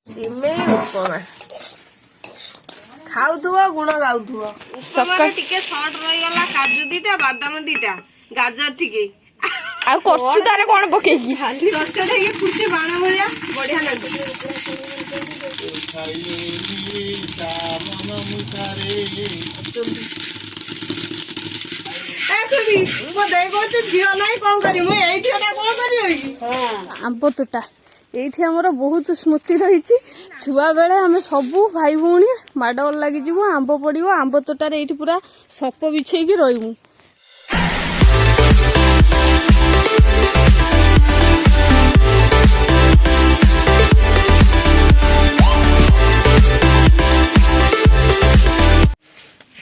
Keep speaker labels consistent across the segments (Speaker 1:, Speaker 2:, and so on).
Speaker 1: ସିମେଇ ଉପମା ଖାଉଥିବ ଗୁଣ ଗାଉଥିବ।
Speaker 2: ସକାଳେ ଟିକେ ସର୍ଟ ରହିଗଲା, କାଜୁ ଦିଟା ବାଦାମ ଦିଟା ଗାଜର ଟିକେ
Speaker 1: ଆଉ କରୁଛୁ ତାର କଣ ପକେଇକି
Speaker 2: ଚଟଚଟ ହେଇକି ଫୁଟି ବାଣ ଭଳିଆ ବଢିଆ ଲାଗୁଛି। ଝିଅ ନାଇଁ କଣ କରିବି ଏଇଠି କଣ କରିବ
Speaker 1: ଆମ୍ବ ତୋଟା ଏଇଠି ଆମର ବହୁତ ସ୍ମୃତି ରହିଛି। ଛୁଆ ବେଳେ ଆମେ ସବୁ ଭାଇ ଭଉଣୀ ମାଡଗୋଳ ଲାଗିଯିବୁ, ଆମ୍ବ ପଡିବ, ଆମ୍ବ ତୋଟାରେ ଏଇଠି ପୁରା ସପ ବିଛେଇକି ରହିବୁ।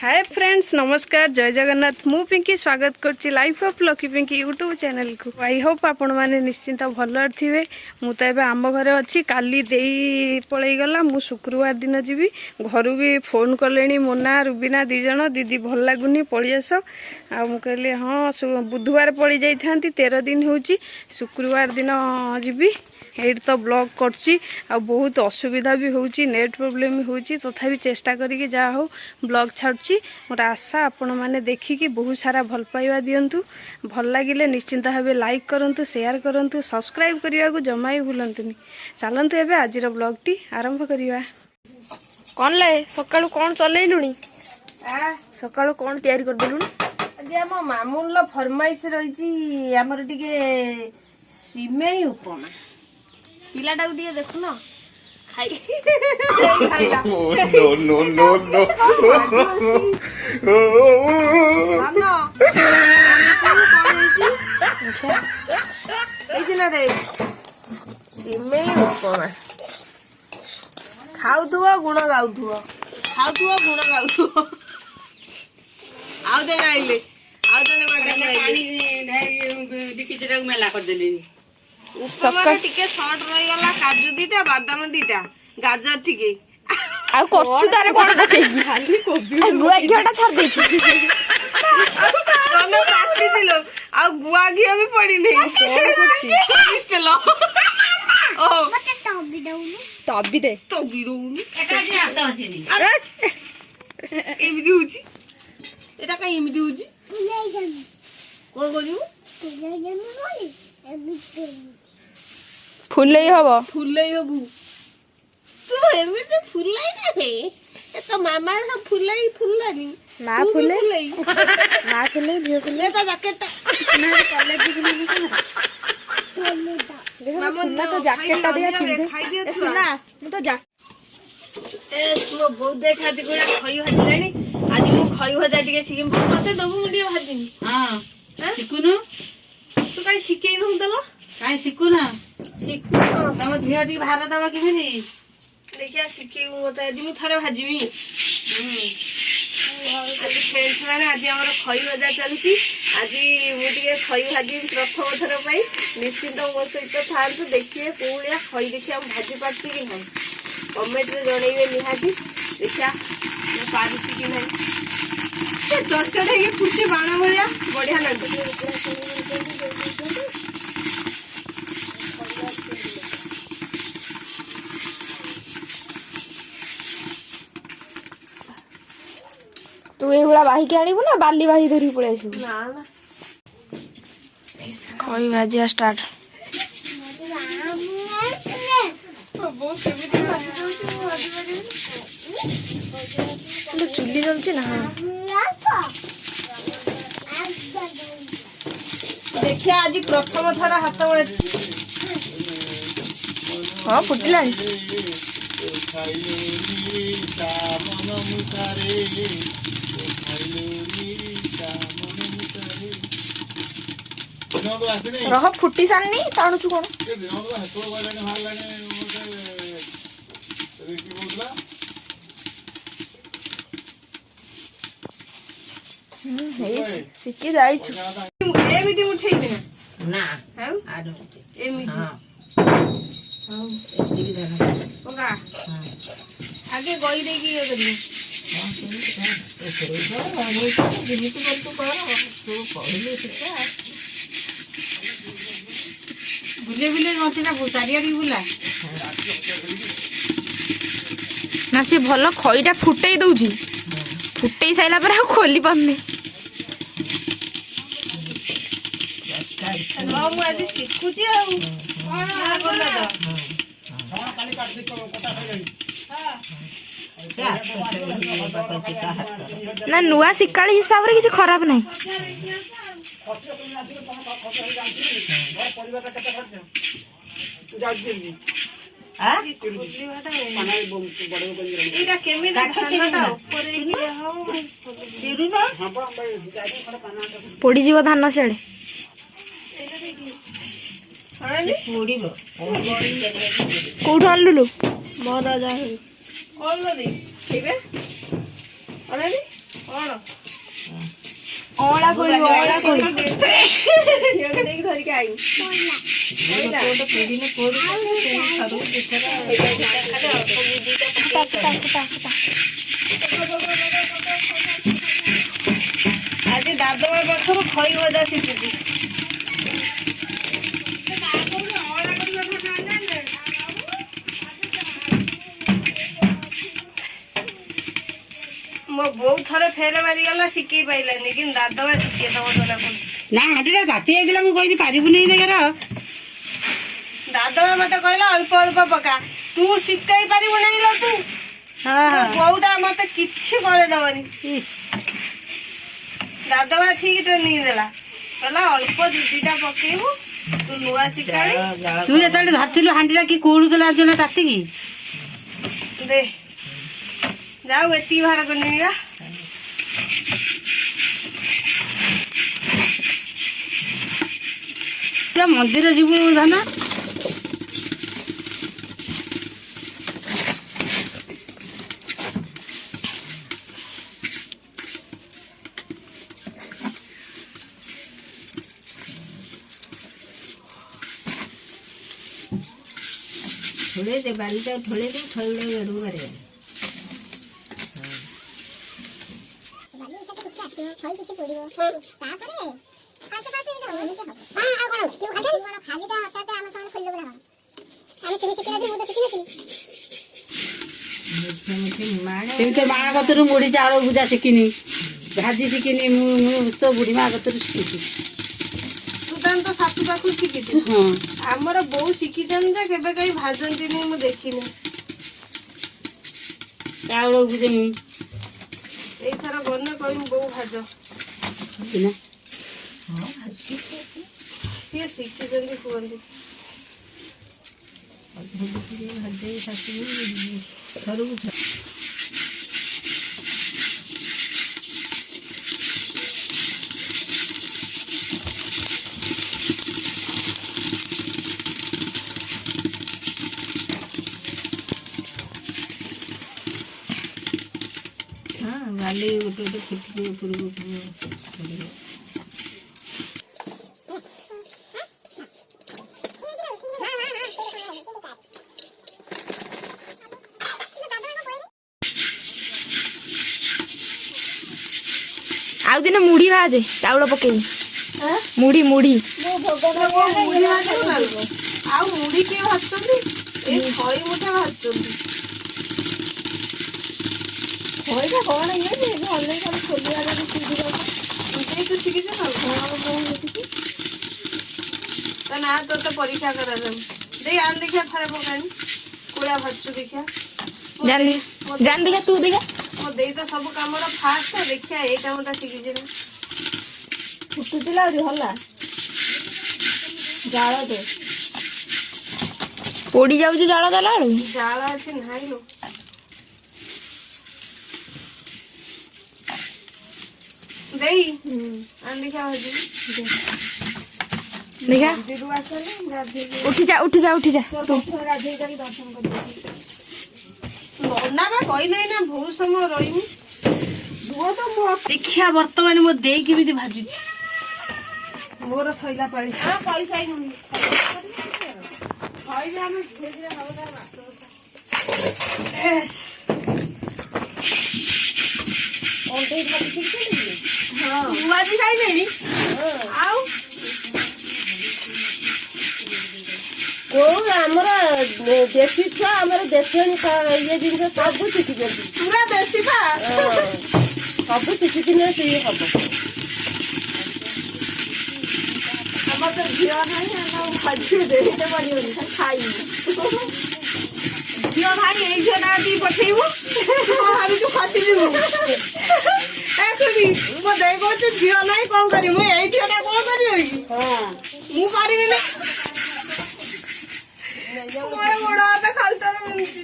Speaker 1: हाय फ्रेंड्स, नमस्कार, जय जगन्नाथ। मु पिंकी स्वागत करछि life of lucky Pinky YouTube channel को। आई होप आपण मैंने निश्चिंत भल थे। मु तो एबे आम घरे अच्छी, काली देई पलई गला, मु शुक्रवार दिन जीवी। घर भी फोन कले मोना रुबीना दीज दीदी भल लगुनि पलि आस। आ मु कहली हाँ बुधवार पलि जाइथांती, 13 दिन होची, शुक्रवार दिन जीवी। एट तो ब्लॉग करची आ बहुत असुविधा भी होची, नेट प्रॉब्लम भी होची, तथापि चेष्टा करिके जा हो ब्लॉग छाड़ची। मोर आशा आपण माने देखिकी बहुत सारा भल पाइबा दियंतु। भल लागिले निश्चिंत भावे लाइक करंतु, शेयर करंतु, सब्सक्राइब करिया को जमा ही भूलंतुनी। चलंतु एबे आजिर ब्लॉग टी आरंभ करिवा। कोन ले सकाळु कोन चलेइलुनी? सकाळु कोन तयारी कर देलुनी?
Speaker 2: आज आम मामूल फरमाइश रही आमर टिके सिमेई उपमा। पिलाटा को टिके देखुन खाई खाइला नो नो नो नो
Speaker 1: रे सिमेई उपमा खाउथुव गुण गाउथुव,
Speaker 2: खाउथुव गुण गाउथुव। आउ जणे आइले, आउ जणे मैडम आइले, डिकिचरा मेला कर देली। सकाळे टिके सॉर्ट रहीगला, काजू दीटा बादाम दीटा गाजर टिके
Speaker 1: आ करछु तारे कोन पकेगी खाली कोबी गुआ घियाटा छाड़ देछि।
Speaker 2: तने काटी दिलो आ गुआ घिया भी पड़ी नहीं सरिस तेल। ओ मते तबी दउनु,
Speaker 1: तबी दे
Speaker 2: तबी दउनु एटा जे आत आसीनी। एमिदी होची एटा का एमिदी होची फुलाई जानी कोन करियो फुलाई जानी बोली एमिदी
Speaker 1: फुलई हबो,
Speaker 2: फुलई हबु तू एमिदी फुलाई ना थे। ए तो मामा सब फुलाई फुलानी
Speaker 1: ना फुले ना फुले भियो फुले
Speaker 2: तो जैकेट
Speaker 1: ना कॉलेज दिखली देखो मामा तो जैकेट ला दिया पिन दे सुना मु तो जा
Speaker 2: ए तू बहुत देखा जी गुडा खई भाजी लेनी। आज मु खई भजा टिके सिकिम मते दबु मुडी भाजी। हां सिकुनु तू काई सिकेई न दलो काई सिकुना सिकु तम झिया टी भार दबा किमिनी देखिया सिकेई मते आज मु थारे भाजीमी। आज फ्रेंड्स माने आज हमर खई भजा चलती। आज मु टिके खई भाजी प्रथम थर पई निश्चित मो सहित थांतु, देखिए कोलिया खई देखिया भाजी पाती कि नहीं कमेंट रे जणैबे निहाती। देखिया मु पारिसी कि नहीं चटचट ହେଇକି ଫୁଟି ବାଣ ଭଳିଆ ବଢିଆ ଲାଗୁଛି।
Speaker 1: तू एहुला बाही के आनिबु ना बाली बाही धरी पळे आसीबु?
Speaker 2: ना ना
Speaker 1: खई भाजिया स्टार्ट। चुली जलची ना
Speaker 2: देखिए आज प्रथम थर हाथ में
Speaker 1: हाँ फुटिलानी रह फुटी सारनी टाणुचु कौन शिखी जाइछु
Speaker 2: एमिति उठेई दे ना हाउ आडो एमिति हाउ एमिति दाना ओका आगे गई दे की करी बुले बुले चारिया बुला
Speaker 3: ନା ସେ ଭଲ ଖଇଟା ଫୁଟେଇ ଦଉଛି, ଫୁଟେଇ ସାରିଲା ପରେ ଆଉ ଖୋଲି ପାରୁନି।
Speaker 2: ମୁଁ ଆଜି ଶିଖୁଛି ଆଉ
Speaker 3: ନା ନୂଆ ଶିକାଳି ହିସାବରେ କିଛି ଖରାପ ନାହିଁ।
Speaker 2: ଏଇଟା କେମିତି ଧାନଟା ଉପରେ
Speaker 3: ପୋଡିଯିବ ଧାନ ସିଆଡେ। କୋଉଠୁ ଆଣିଲୁ?
Speaker 1: ମୋର ଯା ହଉ
Speaker 2: କଣ କରି ଖାଇବେ ଅନାନି କଣ
Speaker 3: ଅଁଳା କୋଳି, ଅଁଳା କୋଳି।
Speaker 2: ଝିଅକୁ ନେଇକି ଧରିକି ଆଇ ଆଜି ଦାଦମା ପାଖରୁ ଖଇ ଭଜା ଶିଖୁଛି। ମୋ ବୋଉ ଥରେ ଫେର ମାରିଗଲା ଶିଖେଇ ପାଇଲାନି, କିନ୍ତୁ ଦାଦମା ଶିଖେଇ ଦବ ଜଣା ପଡୁଛି।
Speaker 4: ନା ହାଣ୍ଡିଟା ତାତି ଯାଇଥିଲା, ମୁଁ କହିଲି ପାରିବୁନି ଦେଖର।
Speaker 2: ଦାଦମା ମତେ କହିଲା ଅଳ୍ପ ଅଳ୍ପ ପକା, ତୁ ଶିଖେଇ ପାରିବୁ ନାହିଁ ଲୋ ତୁ। ମୋ ବୋଉଟା ମତେ କିଛି କରେଇଦବନି। ଦାଦମା ଠିକ ଟ୍ରେନିଂ ଦେଲା, କହିଲା ଅଳ୍ପ ଦିଟା ପକେଇବୁ, ତୁ ନୂଆ ଶିଖାଳି।
Speaker 4: ତୁ ଯେତେବେଳେ ଧରିଥିଲୁ ହାଣ୍ଡିଟା କି କୋଉଳୁଥିଲା ଜଣେ ତାତିକି।
Speaker 2: ଦେ ଯାଉ ଏତିକି ଭାର କରିନେବା।
Speaker 4: ମନ୍ଦିର ଯିବୁ ଧାନ। ଠୋଳେଇ ଦେ, ବାଲିଟା ଠୋଳେଇ ଦେ, ଖଇଗୁଡ଼ା ଗଡ଼କୁ ମାରିବା। ସେମିତି ମା କତରୁ ମୁଢି ଚାଉଳ ଭୁଜା ଶିଖିନି, ଭାଜି ଶିଖିନି। ମୁଁ ତ ବୁଢୀ ମା କତରୁ ଶିଖିଛି।
Speaker 2: ତୁ ତାହେଲେ ତ ଶାଶୁ ପାଖରୁ ଶିଖିଛୁ।
Speaker 4: ହଁ,
Speaker 2: ଆମର ବୋଉ ଶିଖିଛନ୍ତି ଯେ କେବେ କେହି ଭାଜନ୍ତିନି, ମୁଁ ଦେଖିନି।
Speaker 4: ଚାଉଳ ଭୁଜେ ମୁଁ
Speaker 2: ଏଇଥର ଗନେ କହିବି ବୋଉ ଭାଜ।
Speaker 4: ନା
Speaker 2: ସିଏ ଶିଖିଛନ୍ତି କୁହନ୍ତି।
Speaker 4: ବାଲି ଗୋଟେ ଗୋଟେ ଫୁଟିକି ଉପରକୁ ଉଠିବ।
Speaker 3: ଆଉ ଦିନେ ମୁଢି ଭାଜେ ଚାଉଳ ପକେଇ, ମୁଢି ମୁଢି।
Speaker 2: ଆଉ ମୁଢି କିଏ ଭାଜୁଛନ୍ତି? ଏଇ ଖଇ ମୁଠା ଭାଜୁଛନ୍ତି। ଖଇଟା କଣ ଇଏ ଭଲ ଖୋଲିବା ତୁ ଶିଖିଛୁ ତା ନା ତୋତେ ପରୀକ୍ଷା କରାଯାଉ। ଦେଇ ଆଣ ଦେଖିଆ ଥରେ ପକାନି କୋଳିଆ ଭାଜୁଛୁ ଦେଖିଆ।
Speaker 3: ଜାଣି ଦେଖିଆ ତୁ ଦେଖିଆ।
Speaker 2: ମୋ ଦେଇ ତ ସବୁ କାମର ଫାଷ୍ଟ, ଦେଖିଆ ଏଇ କାମଟା ଶିଖିଛି ନା।
Speaker 1: ଫୁଟୁଥିଲା ଆହୁରି ହେଲା ଜାଳ ଦେ,
Speaker 3: ପୋଡି ଯାଉଛି ଜାଳ ଦେଲା ବେଳକୁ।
Speaker 2: ଜାଳ ଅଛି ନାହିଁ ଲୋ। ଦେଇ ଆଣ ଦେଖିଆ ଭାଜି।
Speaker 3: ଦେଖିଆ
Speaker 1: ମନ୍ଦିରରୁ ଆସିଲେ
Speaker 3: ଉଠିଯା ଉଠିଯା ଉଠିଯା।
Speaker 1: ଗାଧେଇ ଯାଇ ଦର୍ଶନ କରିଦେଇକି
Speaker 2: ନା ବା କହିଲେ ନା ବହୁତ ସମୟ ରହିବୁ।
Speaker 4: ଦେଖିଆ ବର୍ତ୍ତମାନ ମୋ ଦେଇ କେମିତି ଭାଜୁଛି।
Speaker 2: ମୋର ସଇଲା ପାଳି।
Speaker 1: ପଇସା
Speaker 2: କହିଲେ ଆମେ ଧୀରେ ଧୀରେ ହବ ତାର ବାଟ କଥା।
Speaker 4: ମୁଁ ଆଜି ଖାଇଲେଣି।
Speaker 2: ଆଉ କୋଉ ଆମର ଦେଶୀ ଛୁଆ ଆମର ଦେଶୀ ଇଏ ଜିନିଷ ସବୁ ଶିଖିଛନ୍ତି
Speaker 1: ପୁରା ଦେଶୀ ବା।
Speaker 2: ସବୁ ଶିଖିଥିଲେ ସିଏ ହବ।
Speaker 1: ଆମର ତ ଝିଅ ନାହିଁ ଆମେ ଖାଦ୍ୟ ଦେଇତେ ପାରିବନି ଖାଇବୁ। ଝିଅ ଭାଇ ଏଇ ଝିଅଟା ଟିକେ ପଠେଇବୁ ଭାବିଛୁ ଖସିଯିବୁ। ମୋ ଦେଇ କହୁଛି ଝିଅ ନାହିଁ କଣ କରିବି ମୁଁ ଏଇ ଝିଅଟା କଣ କରିବ କି ମୁଁ ପାରିବିନି। ମୋର ଗୋଡ ହାତ ଖାଲିଟାରେ ମିଳୁଛି।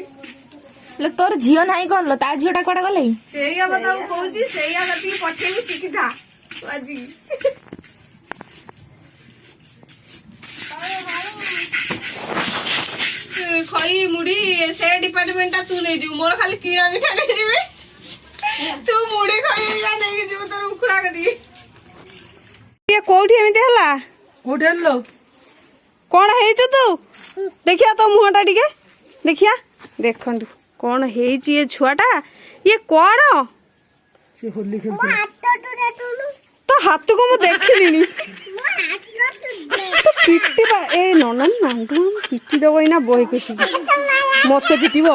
Speaker 3: ଲୋ ତୋର ଝିଅ ନାହିଁ କଣ ଲୋ ତା ଝିଅଟା କୁଆଡେ ଗଲେ?
Speaker 1: ସେଇଆ କଥା ମୁଁ କହୁଛି ସେଇଆ କତିକି ପଠେଇବୁ ଶିଖିଥା ଆଜି। ଖଇ ମୁଢି ସେ ଡିପାର୍ଟମେଣ୍ଟ ଟା ତୁ ନେଇଯିବୁ ମୋର ଖାଲି କିଣା ମିଠା ନେଇଯିବି। ତୁ ମୁଢି ଖଇ ନେଇକି ଯିବୁ ତୋର ଉଖୁଡା କରିକି। କୋଉଠି ଏମିତି ହେଲା?
Speaker 2: କୋଉଠି ଆଣିଲ?
Speaker 1: କଣ ହେଇଛୁ ତୁ? ଦେଖିଆ ତୋ ମୁହଁ ଟା ଟିକେ ଦେଖିଆ। ଦେଖନ୍ତୁ କଣ ହେଇଛି ଏ ଛୁଆଟା। ଇଏ କଣ
Speaker 2: ସେ ହୋଲି ଖେଳୁଥିଲା।
Speaker 1: ତୋ ହାତକୁ ମୁଁ ଦେଖିଲିଣି। ତୁ ପିଟିବା ଏ ନନନ ନାଣ୍ଡୁ ପିଟି ଦବ ଏଇନା ବହି କଷିକି। ମତେ ପିଟିବ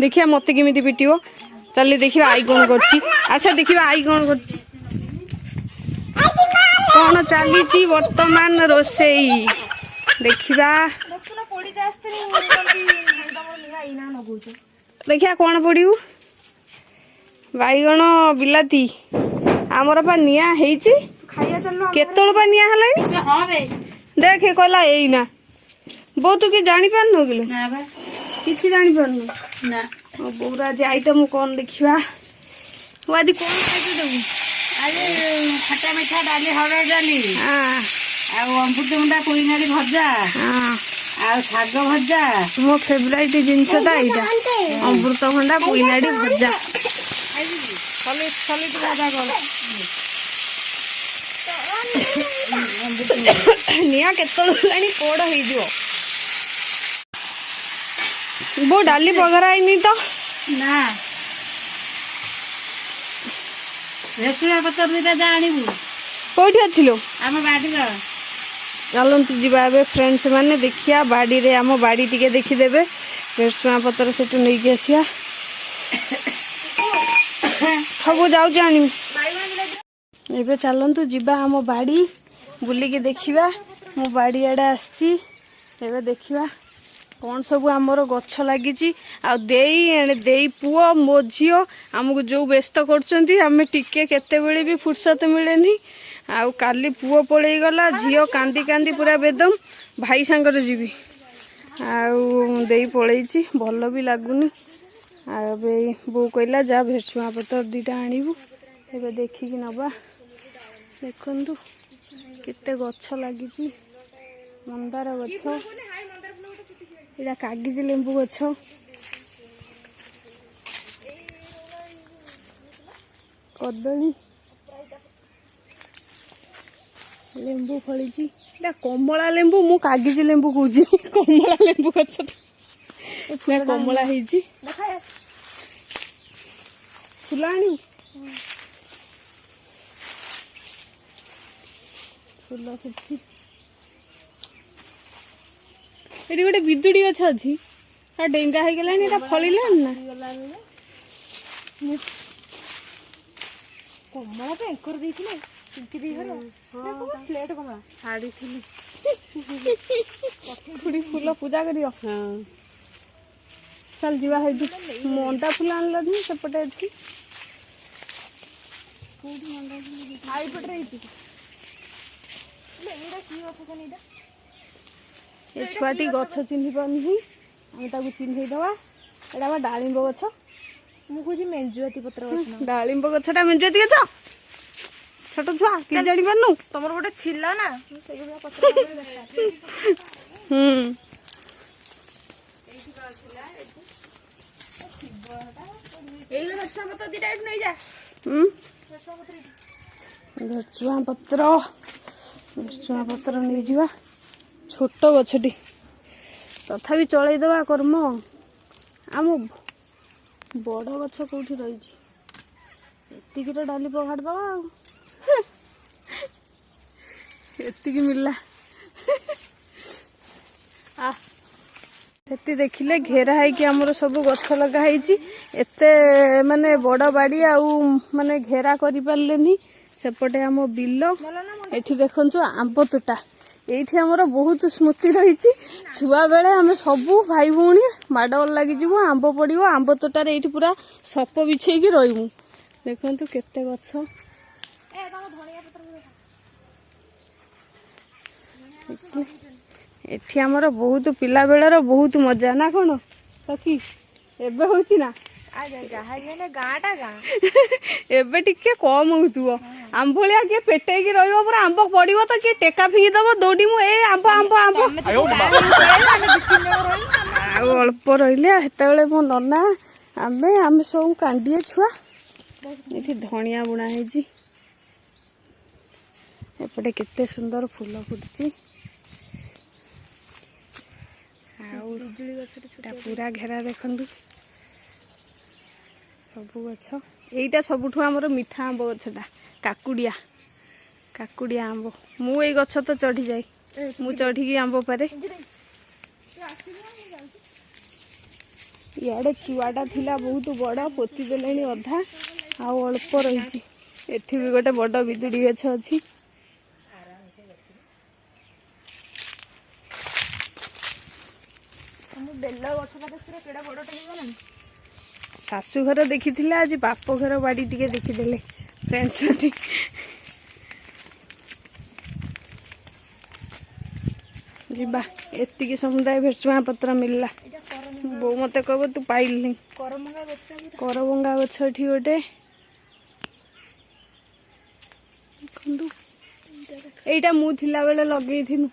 Speaker 1: ଦେଖିଆ ମତେ କେମିତି ପିଟିବ। ଚାଲି ଦେଖିବା ଆଇ କଣ କରୁଛି। ଆଚ୍ଛା ଦେଖିବା ଆଇ କଣ କରୁଛି। କଣ ଚାଲିଛି ବର୍ତ୍ତମାନ ରୋଷେଇ ଦେଖିବା। ଦେଖିଆ କଣ ପଡିବୁ। ବାଇଗଣ ବିଲାତି ଆମର ପା ନିଆଁ ହେଇଛି। କେତେବେଳ ପା ନିଆଁ ହେଲାଣି। ଦେଖେ କହିଲା ଏଇନା। ବୋଉ ତୁ କି ଜାଣିପାରୁନୁ କି କିଛି ଜାଣିପାରୁନୁ
Speaker 4: ନା
Speaker 1: ବୋଉର ଆଜି ଆଇଟମ କଣ ଦେଖିବା। ମୁଁ ଆଜି କଣ ଖାଇଛୁ ଦେବୁ?
Speaker 4: ଆଜି ଖଟା ମିଠା ଡାଲି ହରଡ଼ ଡାଲି
Speaker 1: ହଁ
Speaker 4: ଆଉ ଅମୃତଭଣ୍ଡା ପୋଇନାଡି ଭଜା
Speaker 1: ହଁ
Speaker 4: ଆଉ ଶାଗ ଭଜା।
Speaker 1: ମୋ ଫେଭରାଇଟ ଜିନିଷଟା ଏଇଟା ଅମୃତଭଣ୍ଡା ପୋଇନାଡି ଭଜା। ନିଆଁ କେତେବେଳୁ ହେଲାଣି ପୋଡ ହେଇଯିବ। ବୋଉ ଡାଲି ବଘରା ହେଇନି ତ।
Speaker 4: ନା ଭେସୁଙ୍ଗା ପତ୍ର ଦୁଇଟା ଯା ଆଣିବୁ
Speaker 1: କୋଉଠି ଅଥିଲୁ?
Speaker 4: ଆମ ବାଡିର।
Speaker 1: ଚାଲନ୍ତୁ ଯିବା ଏବେ ଫ୍ରେଣ୍ଡସ୍ ମାନେ ଦେଖିବା ବାଡ଼ିରେ ଆମ ବାଡ଼ି ଟିକେ ଦେଖିଦେବେ। ଭେସୁଙ୍ଗା ପତ୍ର ସେଠୁ ନେଇକି ଆସିବା। ସବୁ ଯାଉଛି ଆଣିବି। ଏବେ ଚାଲନ୍ତୁ ଯିବା ଆମ ବାଡ଼ି ବୁଲିକି ଦେଖିବା। ମୁଁ ବାଡ଼ି ଆଡ଼େ ଆସିଛି। ଏବେ ଦେଖିବା କଣ ସବୁ ଆମର ଗଛ ଲାଗିଛି। ଆଉ ଦେଇ ପୁଅ ମୋ ଝିଅ ଆମକୁ ଯୋଉ ବ୍ୟସ୍ତ କରୁଛନ୍ତି ଆମେ ଟିକେ କେତେବେଳେ ବି ଫୁର୍ସତ ମିଳେନି। ଆଉ କାଲି ପୁଅ ପଳେଇଗଲା ଝିଅ କାନ୍ଦି କାନ୍ଦି ପୁରା ବେଦମ। ଭାଇ ସାଙ୍ଗରେ ଯିବି ଆଉ ଦେଇ ପଳେଇଛି ଭଲ ବି ଲାଗୁନି। ଆଉ ଏବେ ବୋଉ କହିଲା ଯା ଭେସୁଙ୍ଗା ପତ୍ର ଦିଟା ଆଣିବୁ। ଏବେ ଦେଖିକି ନବା। ଦେଖନ୍ତୁ କେତେ ଗଛ ଲାଗିଛି। ମନ୍ଦାର ଗଛ ଏଇଟା କାଗଜି ଲେମ୍ବୁ ଗଛ। କଦଳୀ ଲେମ୍ବୁ ଫଳିଛି। ଏଇଟା କମଳା ଲେମ୍ବୁ ମୁଁ କାଗଜି ଲେମ୍ବୁ କହୁଛି। କମଳା ଲେମ୍ବୁ ଗଛ କମଳା ହେଇଛି। ଫୁଲ ଆଣିବୁ ଫୁଲ ଫୁଟୁଛି। ଏଠି ଗୋଟେ ବିଦୁଡି ଗଛ ଅଛି ଡେଙ୍ଗା ହେଇଗଲାଣି। ଏଟା ଫଳିଲାଣି ନା
Speaker 3: କମଳା ତ ଏଙ୍କର ଦେଇଥିଲେ ପିଙ୍କି ଦେଇ ଘର ପ୍ଲେଟ କମଳା
Speaker 1: ଛାଡ଼ିଥିଲି। ଫୁଲ ପୂଜା କରିବ। ଚାଲ ଯିବା। ହେଇଠି ମଣ୍ଡା ଫୁଲ ଆଣିଲନି ସେପଟେ ଅଛି।
Speaker 3: ଆଇପଟରେ ହେଇଛି।
Speaker 1: ଏ ଛୁଆଟି ଗଛ ଚିହ୍ନି ପାରୁନି। ଆମେ ତାକୁ ଚିହ୍ନେଇଦବା। ଏଇଟା ବା ଡାଳିମ୍ବ ଗଛ।
Speaker 3: ମୁଁ କହୁଛି ମେଞ୍ଜୁଆତି ପତ୍ର ଗଛ।
Speaker 1: ଡାଳିମ୍ବ ଗଛଟା ମେଞ୍ଜୁଆତି ଗଛ। ଛୋଟ ଛୁଆ କି ଜାଣିପାରୁନୁ।
Speaker 3: ତମର ଗୋଟେ ଥିଲା ନା ସେଇଭଳିଆ ପତ୍ର। ଏଇ ଭେସୁଙ୍ଗା ପତ୍ର ଦିଟା ଏଠୁ ନେଇଯା। ଭେସୁଙ୍ଗା ପତ୍ର ନେଇଯିବା। ଛୋଟ ଗଛଟି ତଥାପି ଚଳେଇଦବା କର୍ମ। ଆମ ବଡ଼ ଗଛ କୋଉଠି ରହିଛି। ଏତିକିର ଡାଲି ପଘାଡ଼ିଦବା ଆଉ। ଏତିକି ମିଳିଲା।
Speaker 1: ସେଠି ଦେଖିଲେ ଘେରା ହେଇକି ଆମର ସବୁ ଗଛ ଲଗା ହେଇଛି। ଏତେ ମାନେ ବଡ ବାଡି ଆଉ ମାନେ ଘେରା କରିପାରିଲେନି। ସେପଟେ ଆମ ବିଲ, ଏଠି ଦେଖନ୍ତୁ ଆମ୍ବ ତୋଟା। ଏଇଠି ଆମର ବହୁତ ସ୍ମୃତି ରହିଛି। ଛୁଆ ବେଳେ ଆମେ ସବୁ ଭାଇ ଭଉଣୀ ମାଡଗୋଳ ଲାଗିଯିବୁ, ଆମ୍ବ ପଡିବ, ଆମ୍ବ ତୋଟାରେ ଏଇଠି ପୁରା ସପ ବିଛେଇକି ରହିବୁ। ଦେଖନ୍ତୁ କେତେ ଗଛ। ଏଠି ଆମର ବହୁତ ପିଲା ବେଳର ବହୁତ ମଜା ନା କଣ ସଖୀ? ଏବେ ହଉଛି ନା ଏବେ ଟିକେ କମ ହଉଥିବ। ଆମ୍ବ ଭଳିଆ କିଏ ପେଟେଇକି ରହିବ, ପୁରା ଆମ୍ବ ପଡିବ ତ କିଏ ଟେକା ଫିଙ୍ଗି ଦବ, ଦୌଡ଼ିମୁ ଏ ଆମ୍ବ ଆମ୍ବ ଆମ୍ବ। ଆଉ ଅଳ୍ପ ରହିଲେ, ସେତେବେଳେ ମୋ ନନା ଆମେ ସବୁ କାଣ୍ଡିଏ ଛୁଆ। ଏଠି ଧଣିଆ ବୁଣା ହେଇଛି। ଏପଟେ କେତେ ସୁନ୍ଦର ଫୁଲ ଫୁଟୁଛି। ଆଉ ପୁରା ଘେରା ଦେଖନ୍ତୁ ସବୁ ଗଛ। ଏଇଟା ସବୁଠୁ ଆମର ମିଠା ଆମ୍ବ ଗଛଟା, କାକୁଡିଆ ଆମ୍ବ। ମୁଁ ଏଇ ଗଛ ତ ଚଢିଯାଏ, ମୁଁ ଚଢିକି ଆମ୍ବ ପାରେ। ଇଆଡେ ଚୁଆଟା ଥିଲା ବହୁତ ବଡ, ପୋତି ଦେଲେଣି ଅଧା, ଆଉ ଅଳ୍ପ ରହିଛି। ଏଠି ବି ଗୋଟେ ବଡ ବିଦୁଡି ଗଛ ଅଛି। ଶାଶୁ ଘର ଦେଖିଥିଲେ, ଆଜି ବାପ ଘର ବାଡି ଟିକେ ଦେଖିଦେଲେ ଫ୍ରେଣ୍ଡସ୍। ଯିବା, ଏତିକି ସମୁଦାୟ ଭେସୁଆଁ ପତ୍ର ମିଳିଲା। ବୋଉ ମତେ କହିବ ତୁ ପାଇଲୁନି। କରବଙ୍ଗା ଗଛ ଏଠି ଗୋଟେ। ଦେଖନ୍ତୁ, ଏଇଟା ମୁଁ ଥିଲାବେଳେ ଲଗେଇଥିଲୁ,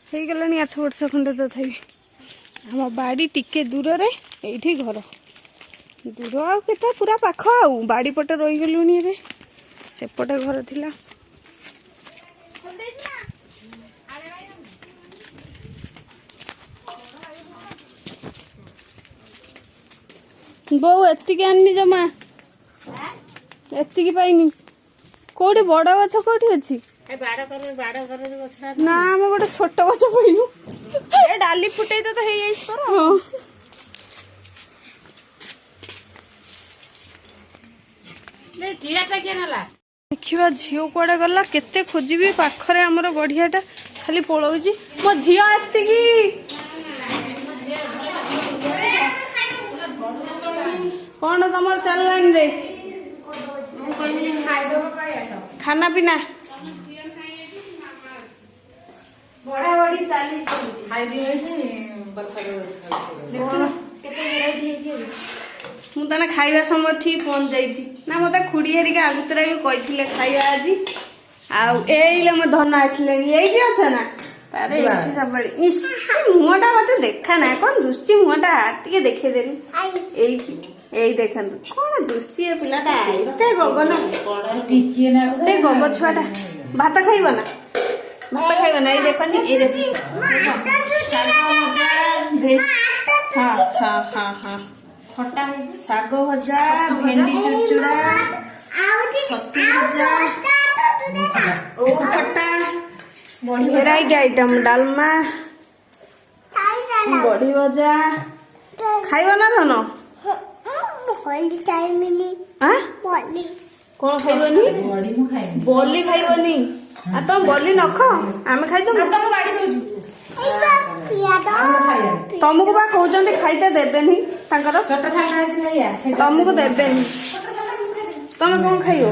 Speaker 1: ହେଇଗଲାଣି 8 ବର୍ଷ ଖଣ୍ଡେ ତଥାପି। ଆମ ବାଡି ଟିକେ ଦୂରରେ, ଏଇଠି ଘର। ଦୂର ଆଉ କେତେ, ପୁରା ପାଖ। ଆଉ ବାଡି ପଟେ ରହିଗଲୁଣି ଏବେ। ସେପଟେ ଘର ଥିଲା। ବୋଉ ଏତିକି ଆଣିନି ଜମା, ଏତିକି ପାଇନି। କୋଉଠି ବଡ ଗଛ କୋଉଠି ଅଛି? ନା ଆମେ ଗୋଟେ ଛୋଟ ଗଛ ପାଇନୁ।
Speaker 3: ଡାଲି ଫୁଟେଇ ତ ହେଇଯାଇଛି ତୋର।
Speaker 1: ହଁ, ଦେଖିବା ଝିଅ କୁଆଡେ ଗଲା, କେତେ ଖୋଜିବି। ପାଖରେ ଆମର ଗଢିଆଟା, ଖାଲି ପଳଉଛି। ମୋ ଝିଅ ଆସିଛି କି? କଣ ତମର ଚାଲିଲାଣି ରେ ଖାନା ପିନା? ବଢାବଢି ଚାଲିଛି। ମୁଁ ତାହେଲେ ଖାଇବା ସମୟ ଠିକ ପହଞ୍ଚି ଯାଇଛି ନା? ମତେ ଖୁଡି ହେରିକା ଆଗୁତୁରା ବି କହିଥିଲେ ଖାଇବା ଆଜି। ଆଉ ଏଇଲେ ମୋ ଧନ ଆସିଲେଣି। ଏଇଠି ଅଛ ନା? ତାରେ ଏଇଠି ସବୁବେଳେ ମୁହଁ ଟା ମତେ ଦେଖା ନାହିଁ, କଣ ଦୁଶ୍ଚି ମୁହଁ ଟା, ଟିକେ ଦେଖେଇଦେଲି। ଏଇଠି ଏଇ ଦେଖନ୍ତୁ କଣ ଦୁଶ୍ଚି ଏ ପିଲାଟା, ଏତେ ଗଗନ, ଏତେ ଗଗ ଛୁଆଟା। ଭାତ ଖାଇବ ନା? ଭାତ ଖାଇବ ନା? ଏଇ ଦେଖନି, ଏଇ ଦେଖ, ଖଟା ହେଇଛି, ଶାଗ ଭଜା, ଭେଣ୍ଡି ଚୁଚୁଡା, ଛତୁ ଭଜା, ଓଉ ଖଟା, ଭେରାଇଟି ଆଇଟମ, ଡାଲମା, ବଢି ଭଜା। ଖାଇବ ନା ଧନ? କଣ ଖାଇବନି? ବଲି ଖାଇବନି? ଆଉ ତମ ବଲି ନଖ, ଆମେ ଖାଇଦବୁ। ତମକୁ ବା କହୁଛନ୍ତି ଖାଇତେ, ଦେବେନି ତାଙ୍କର, ତମକୁ ଦେବେନି। ତମେ କଣ ଖାଇବ?